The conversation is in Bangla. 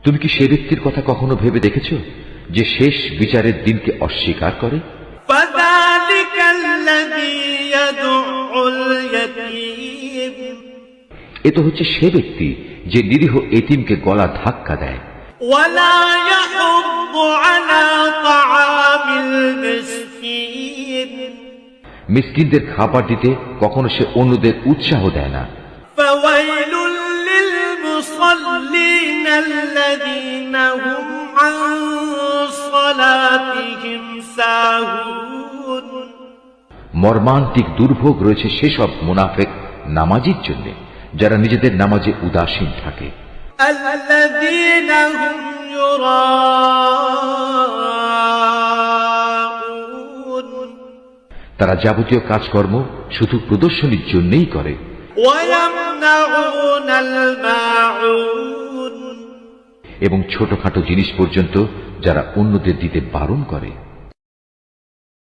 তুমি কি সে ব্যক্তির কথা কখনো ভেবে দেখেছ যে শেষ বিচারের দিনকে অস্বীকার করে? এ তো হচ্ছে সে ব্যক্তি যে নিরীহ এতিমকে গলা ধাক্কা দেয়। মিসকিনদের খাবার দিতে কখনো সে অন্যদের উৎসাহ দেয় না। মর্মান্তিক দুর্ভোগ রয়েছে সেসব মুনাফিক নামাজীর জন্য যারা নিজেদের নামাজে উদাসীন থাকে। তারা যাবতীয় কাজকর্ম শুধু প্রদর্শনীর জন্যই করে। এবং ছোটখাটো জিনিস পর্যন্ত যারা অন্যদের দিতে বারণ করে।